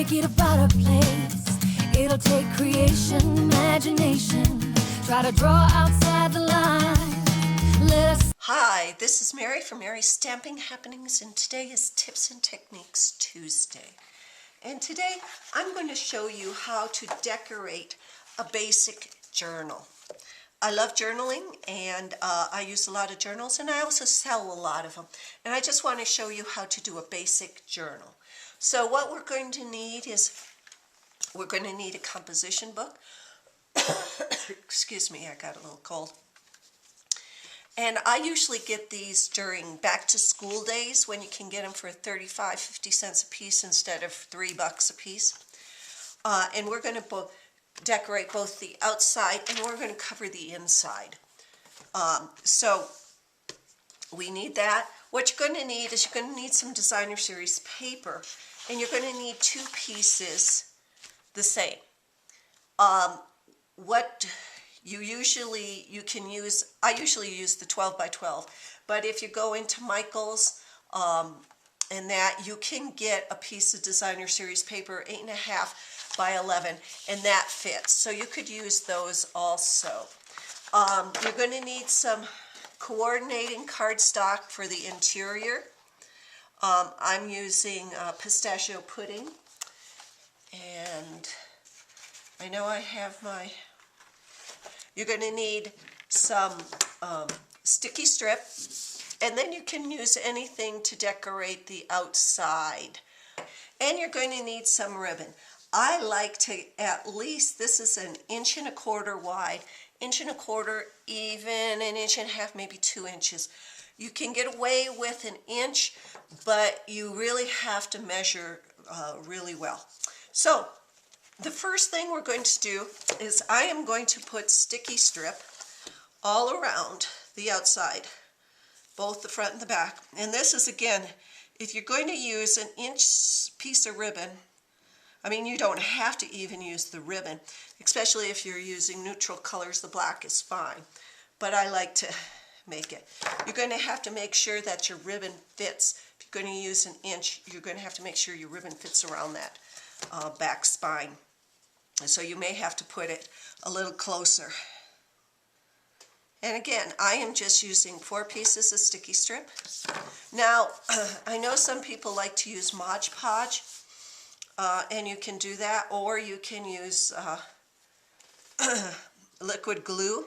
make it a better place. It'll take creation, imagination. Try to draw outside the line. Let us. Hi, this is Mary from Mary's Stamping Happenings, and today is Tips and Techniques Tuesday. And today I'm going to show you how to decorate a basic journal. I love journaling, and I use a lot of journals, and I also sell a lot of them. And I just want to show you how to do a basic journal. So what we're going to need is, we're going to need a composition book. Excuse me, I got a little cold. And I usually get these during back to school days when you can get them for 35-50 cents a piece instead of $3 a piece. And we're going to decorate both the outside and we're going to cover the inside. So we need that. What you're going to need is you're going to need some designer series paper, and you're going to need 2 pieces the same. What you can use, I usually use the 12 by 12, but if you go into Michael's and that, you can get a piece of designer series paper 8.5 by 11, and that fits. So you could use those also. You're going to need some coordinating cardstock for the interior. I'm using pistachio pudding, and I know I have my. You're going to need some sticky strip, and then you can use anything to decorate the outside. And you're going to need some ribbon. I like to at least, this is 1.25 inches wide, 1.25 inches, even 1.5 inches, maybe 2 inches. You can get away with 1 inch, but you really have to measure really well. So the first thing we're going to do is I am going to put sticky strip all around the outside, both the front and the back. And this is, again, if you're going to use 1 inch piece of ribbon, I mean, you don't have to even use the ribbon, especially if you're using neutral colors. The black is fine, but I like to make it. You're going to have to make sure that your ribbon fits. If you're going to use 1 inch, you're going to have to make sure your ribbon fits around that back spine. So you may have to put it a little closer. And again, I am just using 4 pieces of sticky strip. Now, I know some people like to use Mod Podge, and you can do that, or you can use liquid glue.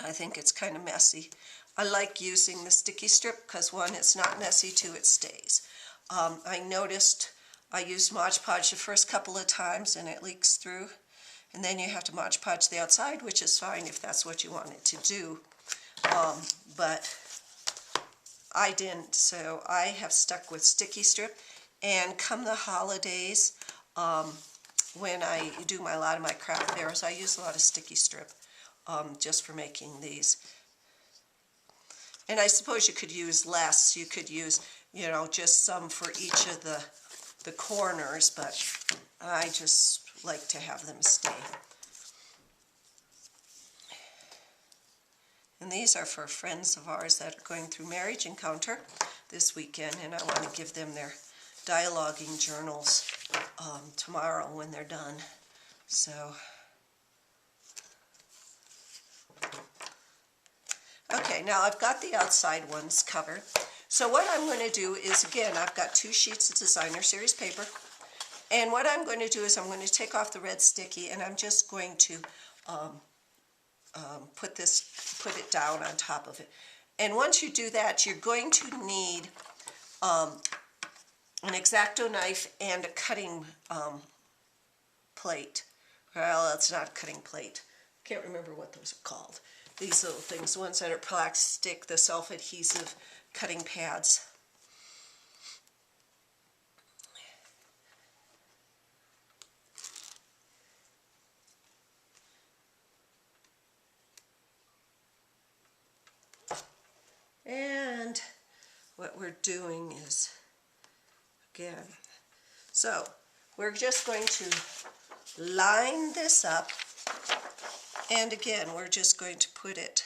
I think it's kind of messy. I like using the sticky strip because, 1, it's not messy, 2, it stays. I noticed I used Mod Podge the first couple of times and it leaks through, and then you have to Mod Podge the outside, which is fine if that's what you wanted to do, but I didn't, so I have stuck with sticky strip. And come the holidays, when I do a lot of my craft fairs, I use a lot of sticky strip just for making these. And I suppose you could use less. You could use, just some for each of the corners, but I just like to have them stay. And these are for friends of ours that are going through Marriage Encounter this weekend, and I want to give them their dialoguing journals tomorrow when they're done. So, okay, now I've got the outside ones covered. So what I'm going to do is, again, I've got 2 sheets of designer series paper, and what I'm going to do is I'm going to take off the red sticky, and I'm just going to put it down on top of it. And once you do that, you're going to need an X-Acto knife and a cutting plate. Well, it's not a cutting plate. I can't remember what those are called. These little things, the ones that are plastic, the self-adhesive cutting pads. And what we're doing is, again, so we're just going to line this up, and again, we're just going to put it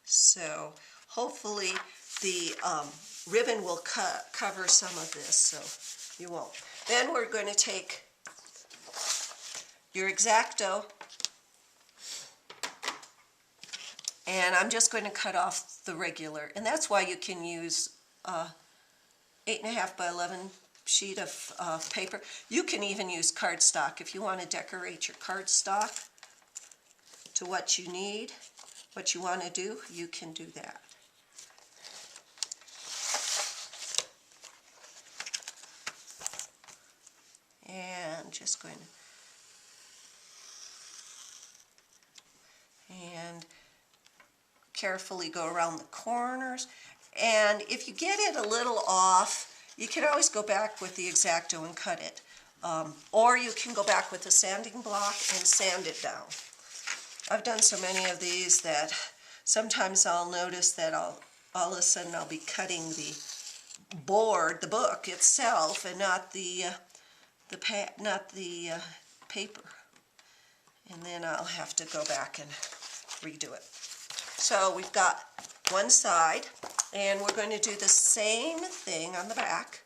so hopefully the ribbon will cover some of this, so you won't. Then we're going to take your X-Acto, and I'm just going to cut off the regular, and that's why you can use 8.5 by 11 sheet of paper. You can even use cardstock if you want to decorate your cardstock to what you need, what you want to do, you can do that. And just going to carefully go around the corners. And if you get it a little off, you can always go back with the X-Acto and cut it. Or you can go back with a sanding block and sand it down. I've done so many of these that sometimes I'll notice that all of a sudden I'll be cutting the board, the book itself, and not the paper. And then I'll have to go back and redo it. So we've got one side, and we're going to do the same thing on the back.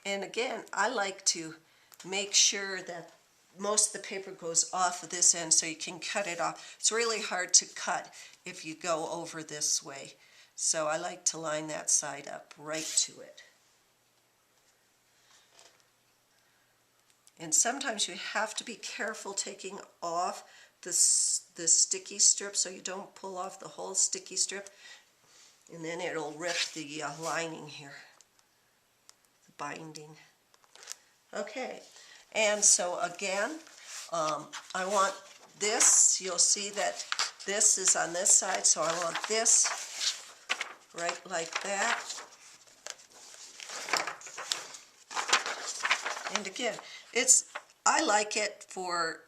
And again, I like to make sure that most of the paper goes off of this end so you can cut it off. It's really hard to cut if you go over this way. So I like to line that side up right to it. And sometimes you have to be careful taking off the sticky strip so you don't pull off the whole sticky strip, and then it'll rip the lining here, the binding. Okay, and so again, I want this, you'll see that this is on this side, so I want this right like that. And again, I like it for,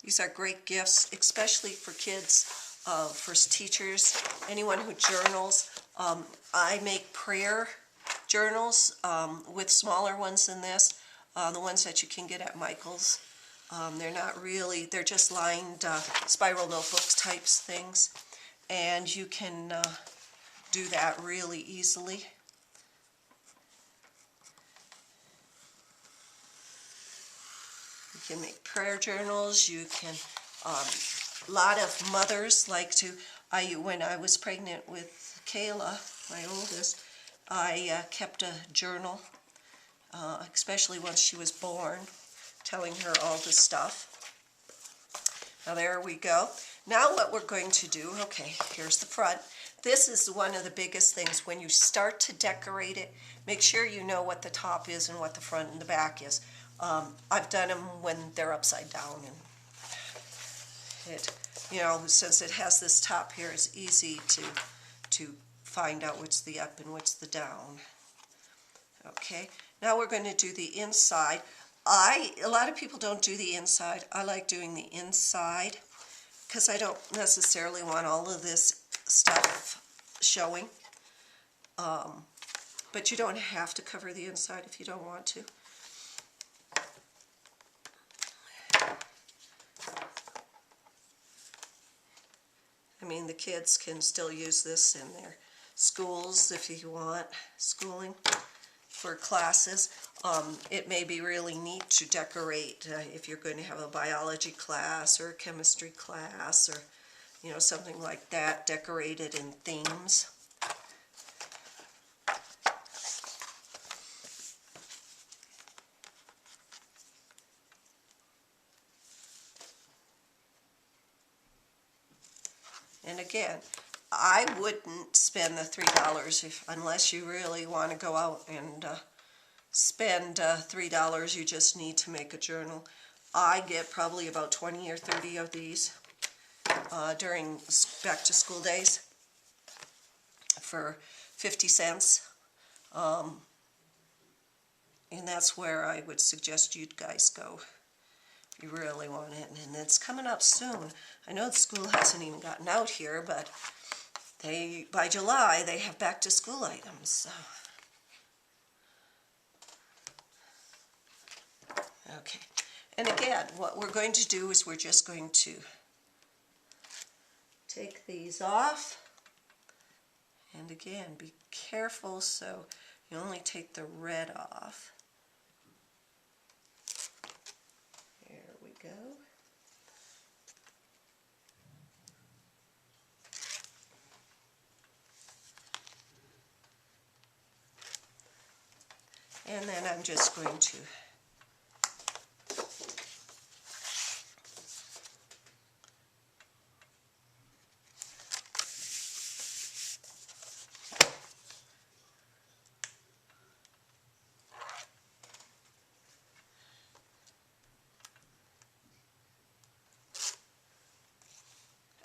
these are great gifts, especially for kids, for teachers, anyone who journals. I make prayer journals with smaller ones than this, the ones that you can get at Michael's. They're not really, they're just lined spiral notebooks types things, and you can do that really easily. You can make prayer journals. You can, a lot of mothers like to, when I was pregnant with Kayla, my oldest, I kept a journal, especially once she was born, telling her all the stuff. Now there we go. Now what we're going to do, okay, here's the front. This is one of the biggest things. When you start to decorate it, make sure you know what the top is and what the front and the back is. I've done them when they're upside down, and it, you know, since it has this top here, it's easy to find out what's the up and what's the down. Okay, now we're going to do the inside. A lot of people don't do the inside. I like doing the inside because I don't necessarily want all of this stuff showing. But you don't have to cover the inside if you don't want to. I mean, the kids can still use this in their schools if you want, schooling for classes. It may be really neat to decorate if you're going to have a biology class or a chemistry class, or, you know, something like that, decorated in themes. And again, I wouldn't spend the $3 unless you really want to go out and spend $3 you just need to make a journal. I get probably about 20 or 30 of these during back to school days for 50 cents. And that's where I would suggest you guys go. You really want it, and it's coming up soon. I know the school hasn't even gotten out here, but by July they have back to school items. So. Okay, and again, what we're going to do is we're just going to take these off. And again, be careful so you only take the red off. There we go. And then I'm just going to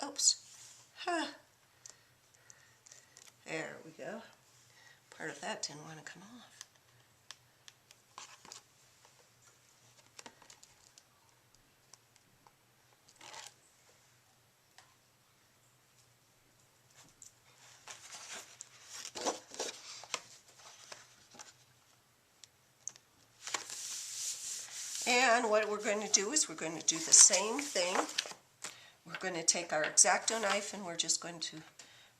oops. Huh. There we go. Part of that didn't want to come off. And what we're going to do is we're going to do the same thing. We're going to take our X-Acto knife and we're just going to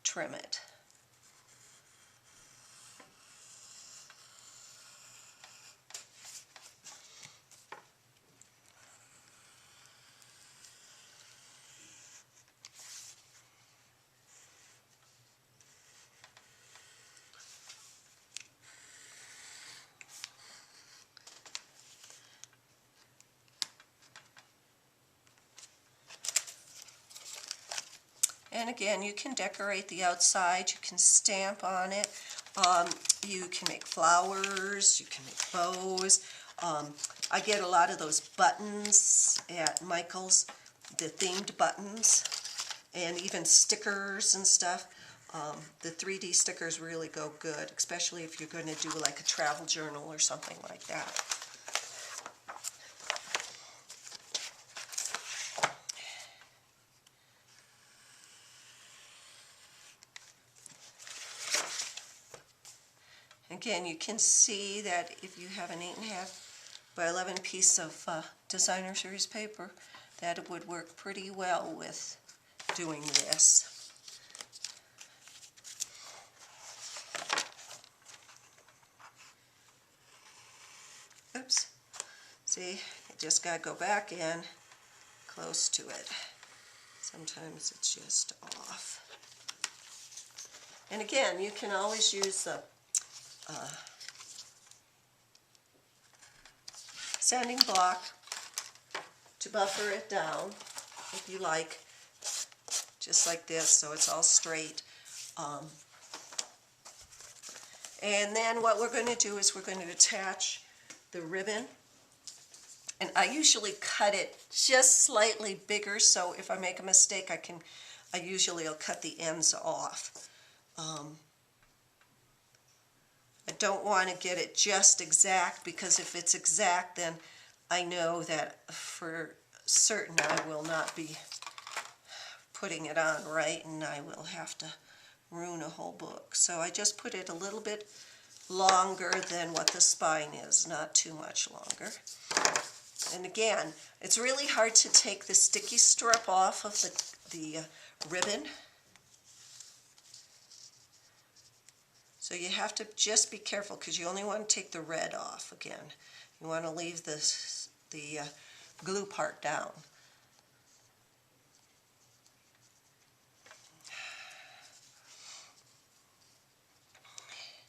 trim it. And again, you can decorate the outside, you can stamp on it, you can make flowers, you can make bows. I get a lot of those buttons at Michael's, the themed buttons, and even stickers and stuff. The 3D stickers really go good, especially if you're going to do like a travel journal or something like that. Again, you can see that if you have an 8.5 by 11 piece of designer series paper, that it would work pretty well with doing this. Oops. See, you just got to go back in close to it. Sometimes it's just off. And again, you can always use the sanding block to buffer it down if you like, just like this, so it's all straight. And then what we're going to do is we're going to attach the ribbon, and I usually cut it just slightly bigger, so if I make a mistake I usually will cut the ends off. I don't want to get it just exact, because if it's exact then I know that for certain I will not be putting it on right and I will have to ruin a whole book. So I just put it a little bit longer than what the spine is, not too much longer. And again, it's really hard to take the sticky strip off of the ribbon. So you have to just be careful, because you only want to take the red off again. You want to leave the glue part down.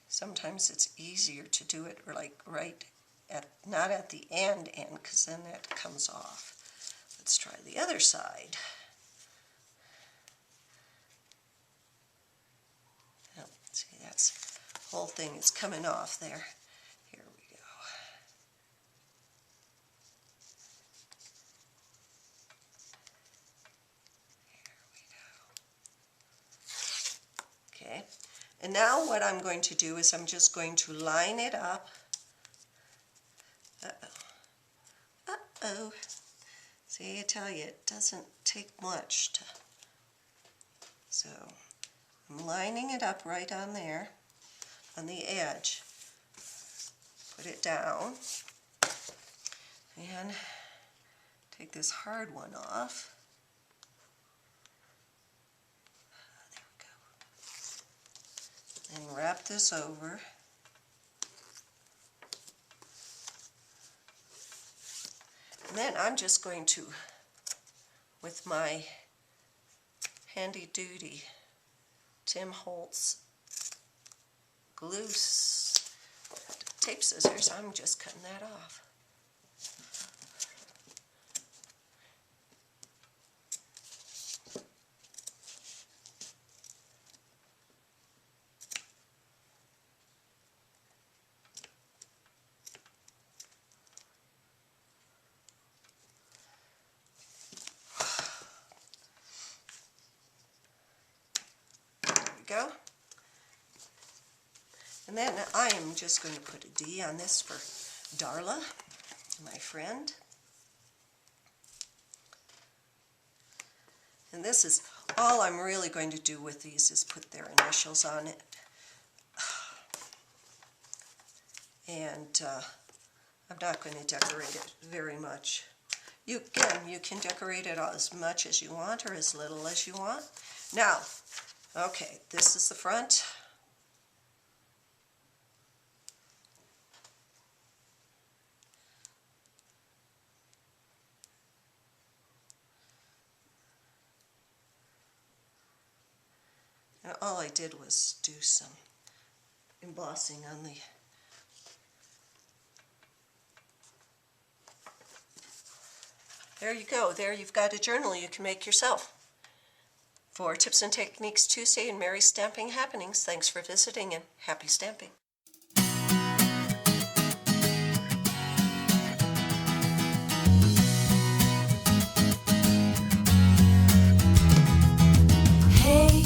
Sometimes it's easier to do it like not at the end, because then that comes off. Let's try the other side. Oh, see, that's whole thing is coming off there. Here we go. Here we go. Okay, and now what I'm going to do is I'm just going to line it up. Uh-oh. Uh-oh. See, I tell you, it doesn't take much to... So, I'm lining it up right on there, on the edge. Put it down. And take this hard one off. and wrap this over. And then I'm just going to, with my handy duty Tim Holtz glue tape scissors, I'm just cutting that off. Go. And then I am just going to put a D on this for Darla, my friend. And this is all I'm really going to do with these, is put their initials on it. And I'm not going to decorate it very much. You can decorate it as much as you want or as little as you want. Now, okay, this is the front. And all I did was do some embossing on the There you go. There you've got a journal you can make yourself. For Tips and Techniques Tuesday and Merry Stamping Happenings, thanks for visiting and happy stamping. Hey,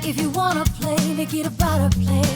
if you wanna play, make it about a play.